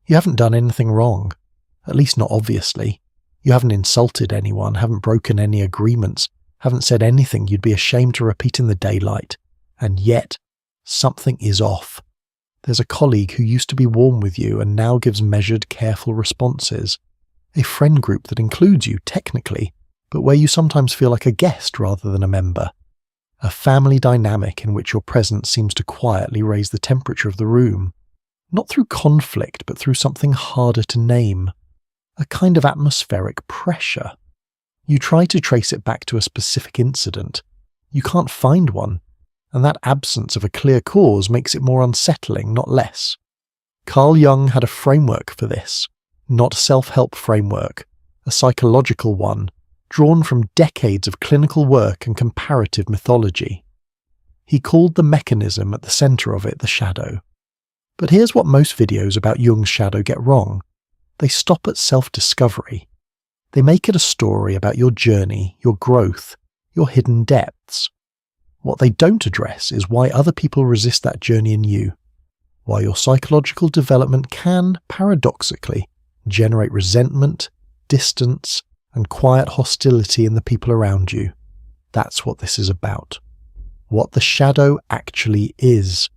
You haven't done anything wrong, at least not obviously. You haven't insulted anyone, haven't broken any agreements, haven't said anything you'd be ashamed to repeat in the daylight, and yet something is off. There's a colleague who used to be warm with you and now gives measured, careful responses. A friend group that includes you, technically, but where you sometimes feel like a guest rather than a member. A family dynamic in which your presence seems to quietly raise the temperature of the room. Not through conflict, but through something harder to name. A kind of atmospheric pressure. You try to trace it back to a specific incident. You can't find one, and that absence of a clear cause makes it more unsettling, not less. Carl Jung had a framework for this, not a self-help framework, a psychological one, drawn from decades of clinical work and comparative mythology. He called the mechanism at the centre of it the shadow. But here's what most videos about Jung's shadow get wrong. They stop at self-discovery. They make it a story about your journey, your growth, your hidden depths. What they don't address is why other people resist that journey in you, why your psychological development can, paradoxically, generate resentment, distance, and quiet hostility in the people around you. That's what this is about. What the shadow actually is.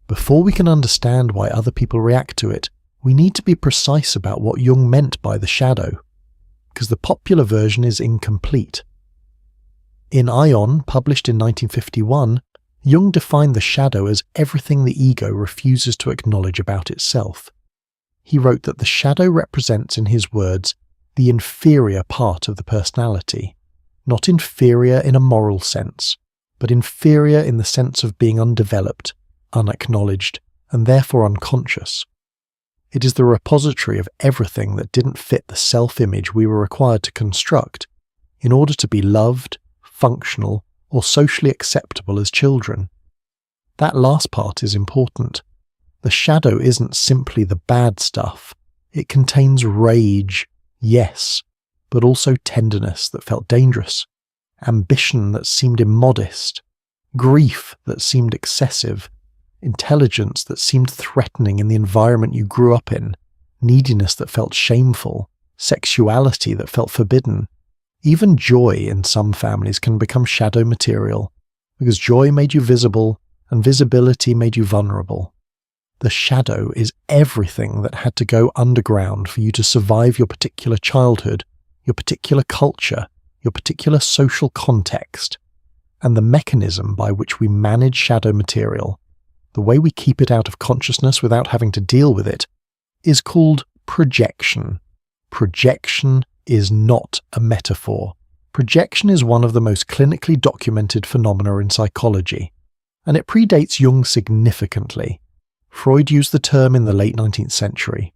Before we can understand why other people react to it, we need to be precise about what Jung meant by the shadow, because the popular version is incomplete. In Ion, published in 1951, Jung defined the shadow as everything the ego refuses to acknowledge about itself. He wrote that the shadow represents, in his words, the inferior part of the personality, not inferior in a moral sense, but inferior in the sense of being undeveloped, unacknowledged, and therefore unconscious. It is the repository of everything that didn't fit the self-image we were required to construct in order to be loved, functional, or socially acceptable as children. That last part is important. The shadow isn't simply the bad stuff. It contains rage, yes, but also tenderness that felt dangerous, ambition that seemed immodest, grief that seemed excessive, intelligence that seemed threatening in the environment you grew up in, neediness that felt shameful, sexuality that felt forbidden. Even joy in some families can become shadow material, because joy made you visible and visibility made you vulnerable. The shadow is everything that had to go underground for you to survive your particular childhood, your particular culture, your particular social context. And the mechanism by which we manage shadow material, the way we keep it out of consciousness without having to deal with it, is called projection. Projection is not a metaphor. Projection is one of the most clinically documented phenomena in psychology, and it predates Jung significantly. Freud used the term in the late 19th century,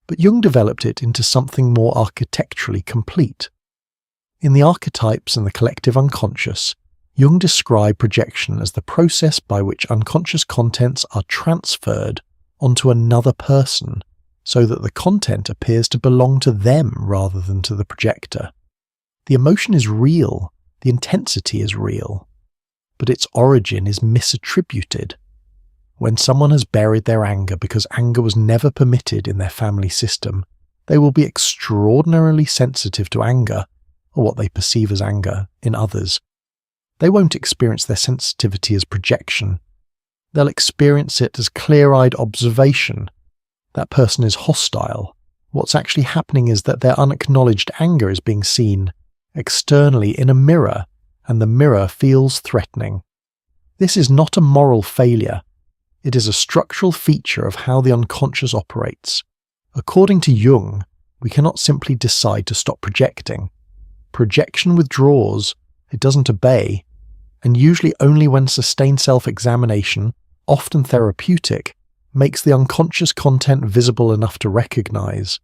but Jung developed it into something more architecturally complete. In the archetypes and the collective unconscious, Jung described projection as the process by which unconscious contents are transferred onto another person, so that the content appears to belong to them rather than to the projector. The emotion is real, the intensity is real, but its origin is misattributed. When someone has buried their anger because anger was never permitted in their family system, they will be extraordinarily sensitive to anger, or what they perceive as anger, in others. They won't experience their sensitivity as projection. They'll experience it as clear-eyed observation. That person is hostile. What's actually happening is that their unacknowledged anger is being seen externally in a mirror, and the mirror feels threatening. This is not a moral failure. It is a structural feature of how the unconscious operates. According to Jung, we cannot simply decide to stop projecting. Projection withdraws, it doesn't obey, and usually only when sustained self-examination, often therapeutic, makes the unconscious content visible enough to recognize.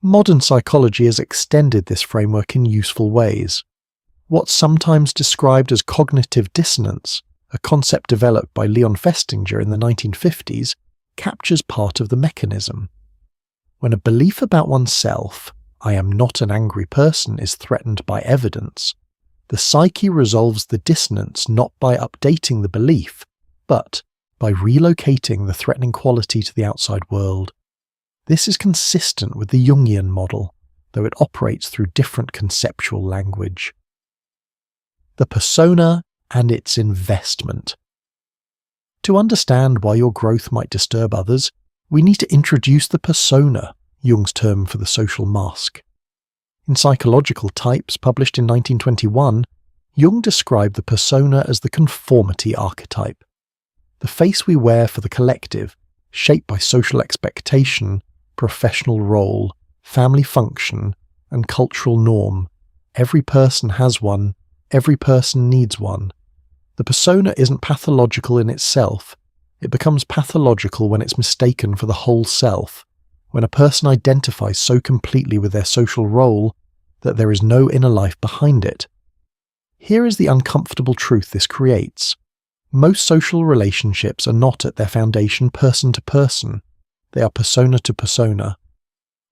Modern psychology has extended this framework in useful ways. What's sometimes described as cognitive dissonance, a concept developed by Leon Festinger in the 1950s, captures part of the mechanism. When a belief about oneself, I am not an angry person, is threatened by evidence, the psyche resolves the dissonance not by updating the belief, but by relocating the threatening quality to the outside world. This is consistent with the Jungian model, though it operates through different conceptual language. The persona and its investment. To understand why your growth might disturb others, we need to introduce the persona, Jung's term for the social mask. In Psychological Types, published in 1921, Jung described the persona as the conformity archetype, the face we wear for the collective, shaped by social expectation, professional role, family function, and cultural norm. Every person has one, every person needs one. The persona isn't pathological in itself. It becomes pathological when it's mistaken for the whole self, when a person identifies so completely with their social role that there is no inner life behind it. Here is the uncomfortable truth this creates. Most social relationships are not at their foundation person to person. They are persona to persona.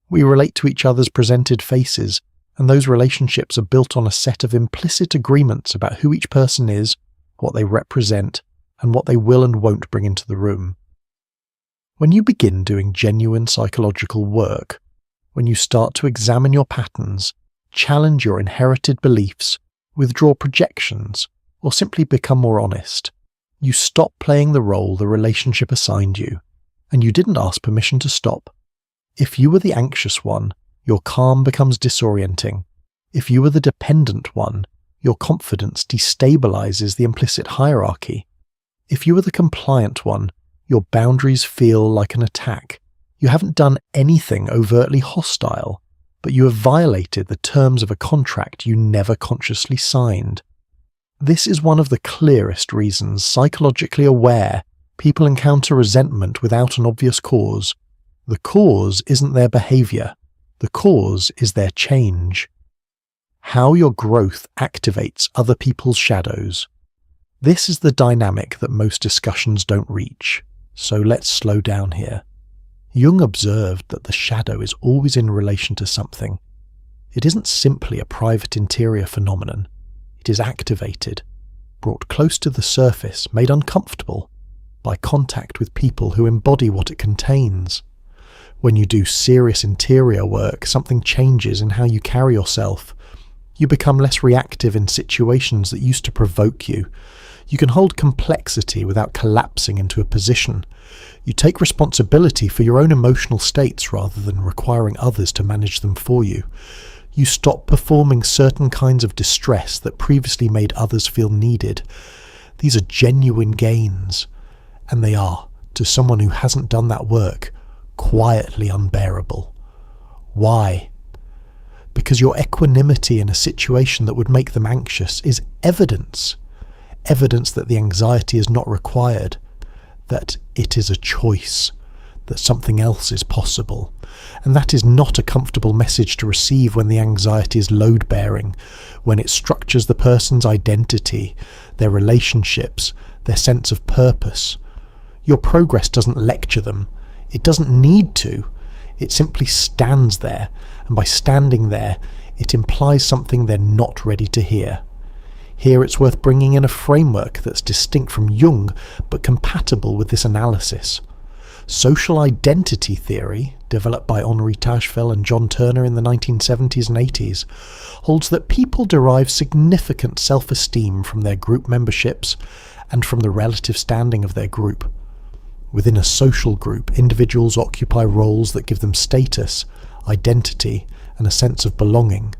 We relate to each other's presented faces, and those relationships are built on a set of implicit agreements about who each person is, what they represent, and what they will and won't bring into the room. When you begin doing genuine psychological work, when you start to examine your patterns, challenge your inherited beliefs, withdraw projections, or simply become more honest, you stop playing the role the relationship assigned you, and you didn't ask permission to stop. If you were the anxious one, your calm becomes disorienting. If you were the dependent one, your confidence destabilizes the implicit hierarchy. If you were the compliant one, your boundaries feel like an attack. You haven't done anything overtly hostile, but you have violated the terms of a contract you never consciously signed. This is one of the clearest reasons psychologically aware people encounter resentment without an obvious cause. The cause isn't their behavior. The cause is their change. How your growth activates other people's shadows. This is the dynamic that most discussions don't reach, so let's slow down here. Jung observed that the shadow is always in relation to something. It isn't simply a private interior phenomenon. It is activated, brought close to the surface, made uncomfortable by contact with people who embody what it contains. When you do serious interior work, something changes in how you carry yourself. You become less reactive in situations that used to provoke you. You can hold complexity without collapsing into a position. You take responsibility for your own emotional states rather than requiring others to manage them for you. You stop performing certain kinds of distress that previously made others feel needed. These are genuine gains, and they are, to someone who hasn't done that work, quietly unbearable. Why? Because your equanimity in a situation that would make them anxious is evidence that the anxiety is not required, that it is a choice, that something else is possible. And that is not a comfortable message to receive when the anxiety is load-bearing, when it structures the person's identity, their relationships, their sense of purpose. Your progress doesn't lecture them. It doesn't need to. It simply stands there, and by standing there, it implies something they're not ready to hear. Here it's worth bringing in a framework that's distinct from Jung, but compatible with this analysis. Social identity theory, developed by Henri Tajfel and John Turner in the 1970s and 80s, holds that people derive significant self-esteem from their group memberships and from the relative standing of their group. Within a social group, individuals occupy roles that give them status, identity, and a sense of belonging.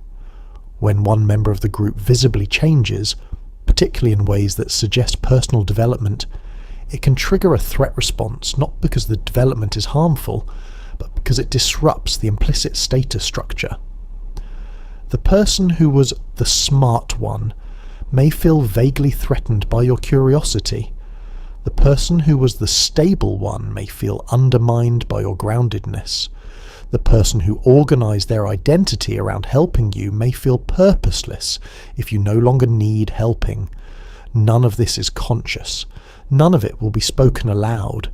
When one member of the group visibly changes, particularly in ways that suggest personal development, it can trigger a threat response, not because the development is harmful, but because it disrupts the implicit status structure. The person who was the smart one may feel vaguely threatened by your curiosity. The person who was the stable one may feel undermined by your groundedness. The person who organized their identity around helping you may feel purposeless if you no longer need helping. None of this is conscious. None of it will be spoken aloud.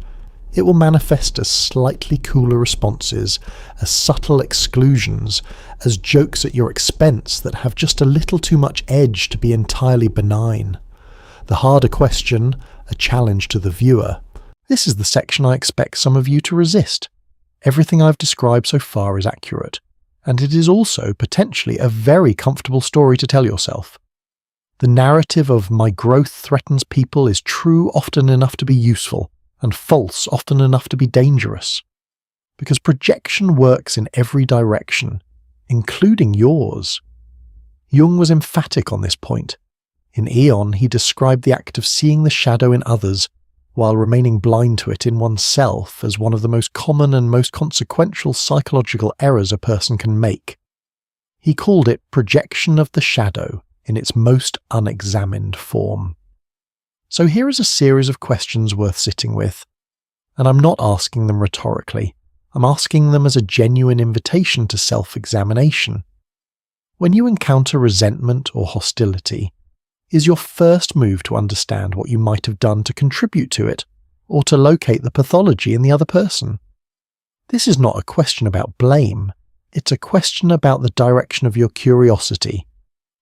It will manifest as slightly cooler responses, as subtle exclusions, as jokes at your expense that have just a little too much edge to be entirely benign. The harder question, a challenge to the viewer. This is the section I expect some of you to resist. Everything I've described so far is accurate, and it is also potentially a very comfortable story to tell yourself. The narrative of my growth threatens people is true often enough to be useful, and false often enough to be dangerous. Because projection works in every direction, including yours. Jung was emphatic on this point. In Aeon, he described the act of seeing the shadow in others while remaining blind to it in oneself as one of the most common and most consequential psychological errors a person can make. He called it projection of the shadow in its most unexamined form. So here is a series of questions worth sitting with, and I'm not asking them rhetorically. I'm asking them as a genuine invitation to self-examination. When you encounter resentment or hostility, is your first move to understand what you might have done to contribute to it, or to locate the pathology in the other person? This is not a question about blame. It's a question about the direction of your curiosity.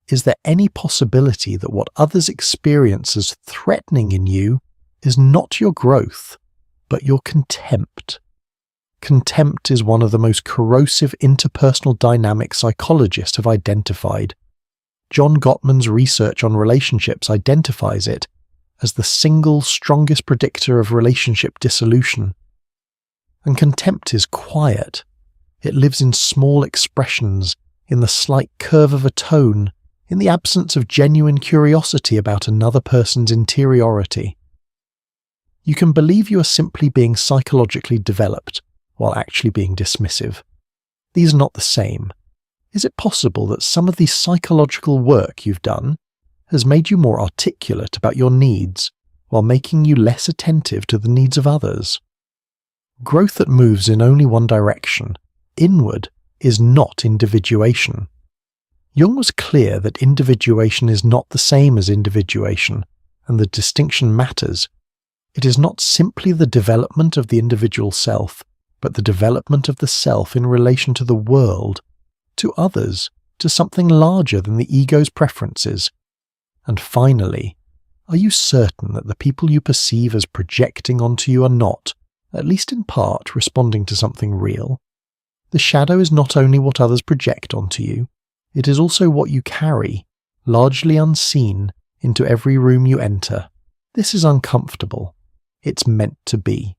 Is there any possibility that what others experience as threatening in you is not your growth, but your contempt? Contempt is one of the most corrosive interpersonal dynamics psychologists have identified. John Gottman's research on relationships identifies it as the single strongest predictor of relationship dissolution. And contempt is quiet. It lives in small expressions, in the slight curve of a tone, in the absence of genuine curiosity about another person's interiority. You can believe you are simply being psychologically developed while actually being dismissive. These are not the same. Is it possible that some of the psychological work you've done has made you more articulate about your needs while making you less attentive to the needs of others? Growth that moves in only one direction, inward, is not individuation. Jung was clear that individuation is not the same as individuation, and the distinction matters. It is not simply the development of the individual self, but the development of the self in relation to the world, to others, to something larger than the ego's preferences. And finally, are you certain that the people you perceive as projecting onto you are not, at least in part, responding to something real? The shadow is not only what others project onto you, it is also what you carry, largely unseen, into every room you enter. This is uncomfortable. It's meant to be.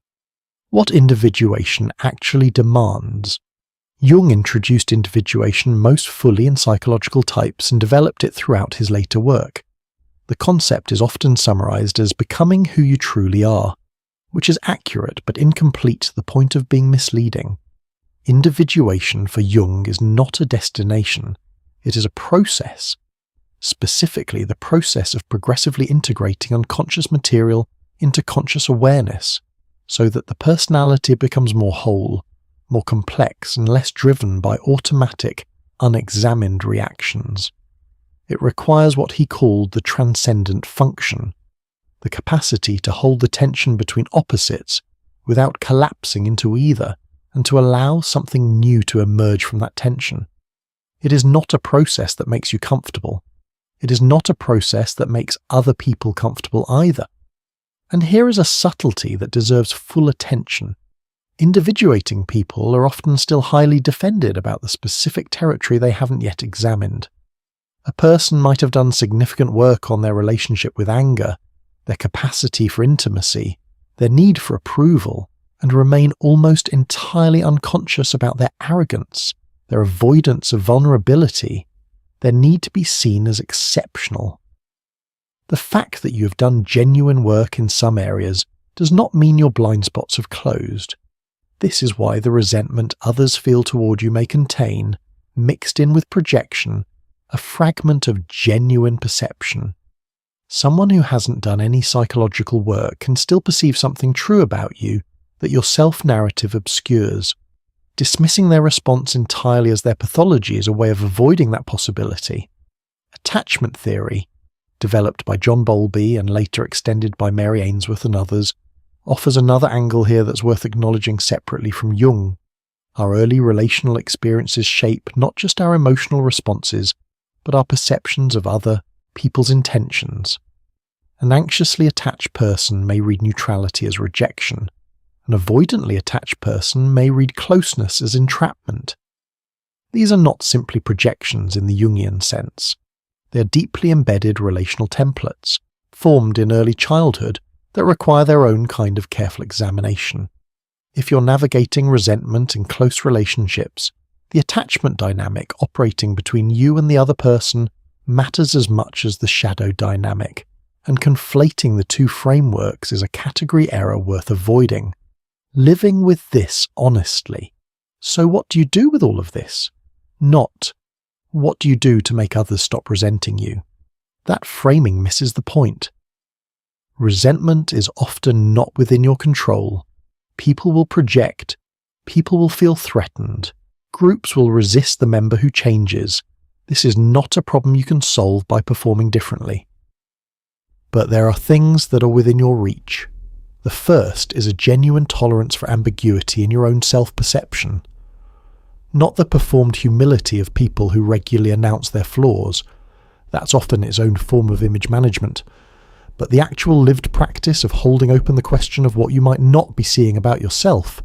What individuation actually demands? Jung introduced individuation most fully in psychological types and developed it throughout his later work. The concept is often summarized as becoming who you truly are, which is accurate but incomplete to the point of being misleading. Individuation for Jung is not a destination, it is a process, specifically the process of progressively integrating unconscious material into conscious awareness, so that the personality becomes more whole, more complex and less driven by automatic, unexamined reactions. It requires what he called the transcendent function, the capacity to hold the tension between opposites without collapsing into either, and to allow something new to emerge from that tension. It is not a process that makes you comfortable. It is not a process that makes other people comfortable either. And here is a subtlety that deserves full attention. Individuating people are often still highly defended about the specific territory they haven't yet examined. A person might have done significant work on their relationship with anger, their capacity for intimacy, their need for approval, and remain almost entirely unconscious about their arrogance, their avoidance of vulnerability, their need to be seen as exceptional. The fact that you have done genuine work in some areas does not mean your blind spots have closed. This is why the resentment others feel toward you may contain, mixed in with projection, a fragment of genuine perception. Someone who hasn't done any psychological work can still perceive something true about you that your self-narrative obscures. Dismissing their response entirely as their pathology is a way of avoiding that possibility. Attachment theory, developed by John Bowlby and later extended by Mary Ainsworth and others, offers another angle here that's worth acknowledging separately from Jung. Our early relational experiences shape not just our emotional responses, but our perceptions of other people's intentions. An anxiously attached person may read neutrality as rejection, An avoidantly attached person may read closeness as entrapment. These are not simply projections in the Jungian sense. They are deeply embedded relational templates, formed in early childhood, that require their own kind of careful examination. If you're navigating resentment in close relationships, the attachment dynamic operating between you and the other person matters as much as the shadow dynamic, and conflating the two frameworks is a category error worth avoiding. Living with this honestly. So what do you do with all of this? Not, what do you do to make others stop resenting you? That framing misses the point. Resentment is often not within your control. People will project. People will feel threatened. Groups will resist the member who changes. This is not a problem you can solve by performing differently. But there are things that are within your reach. The first is a genuine tolerance for ambiguity in your own self-perception. Not the performed humility of people who regularly announce their flaws. That's often its own form of image management. But the actual lived practice of holding open the question of what you might not be seeing about yourself,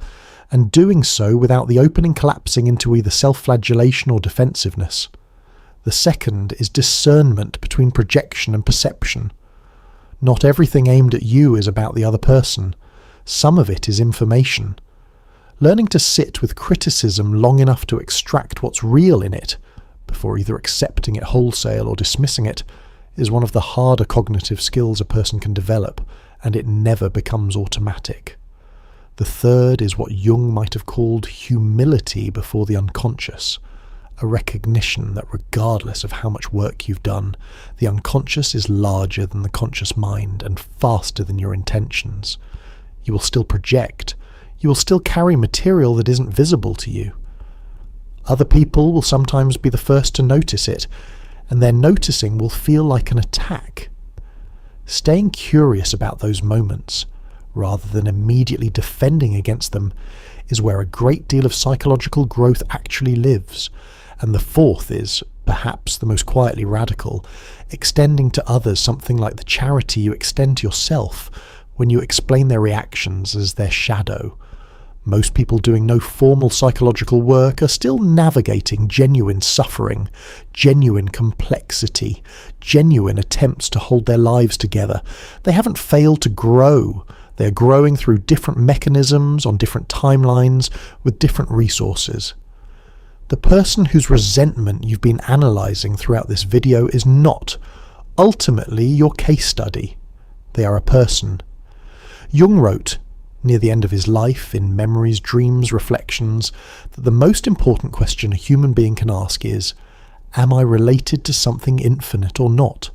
and doing so without the opening collapsing into either self-flagellation or defensiveness. The second is discernment between projection and perception. Not everything aimed at you is about the other person. Some of it is information. Learning to sit with criticism long enough to extract what's real in it, before either accepting it wholesale or dismissing it, is one of the harder cognitive skills a person can develop, and it never becomes automatic. The third is what Jung might have called humility before the unconscious, a recognition that regardless of how much work you've done, the unconscious is larger than the conscious mind and faster than your intentions. You will still project. You will still carry material that isn't visible to you. Other people will sometimes be the first to notice it, and their noticing will feel like an attack. Staying curious about those moments, rather than immediately defending against them, is where a great deal of psychological growth actually lives. And the fourth is, perhaps the most quietly radical, extending to others something like the charity you extend to yourself when you explain their reactions as their shadow. Most people doing no formal psychological work are still navigating genuine suffering, genuine complexity, genuine attempts to hold their lives together. They haven't failed to grow. They are growing through different mechanisms on different timelines with different resources. The person whose resentment you've been analysing throughout this video is not, ultimately, your case study. They are a person. Jung wrote, near the end of his life, in Memories, Dreams, Reflections, that the most important question a human being can ask is, am I related to something infinite or not?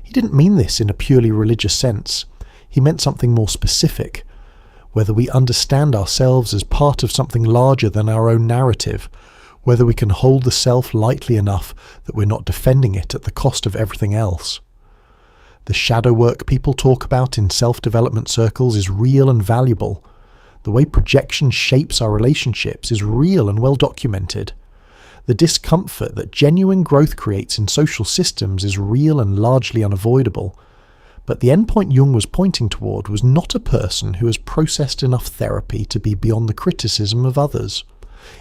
He didn't mean this in a purely religious sense. He meant something more specific, whether we understand ourselves as part of something larger than our own narrative, whether we can hold the self lightly enough that we're not defending it at the cost of everything else. The shadow work people talk about in self-development circles is real and valuable. The way projection shapes our relationships is real and well documented. The discomfort that genuine growth creates in social systems is real and largely unavoidable. But the endpoint Jung was pointing toward was not a person who has processed enough therapy to be beyond the criticism of others.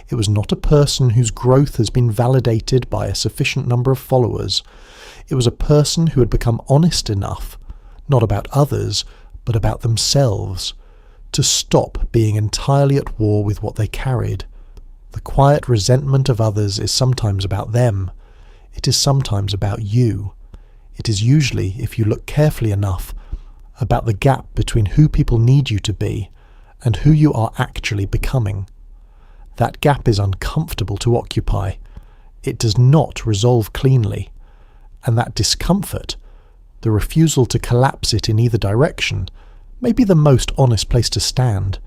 It was not a person whose growth has been validated by a sufficient number of followers. It was a person who had become honest enough, not about others, but about themselves, to stop being entirely at war with what they carried. The quiet resentment of others is sometimes about them. It is sometimes about you. It is usually, if you look carefully enough, about the gap between who people need you to be and who you are actually becoming. That gap is uncomfortable to occupy. It does not resolve cleanly. And that discomfort, the refusal to collapse it in either direction, may be the most honest place to stand,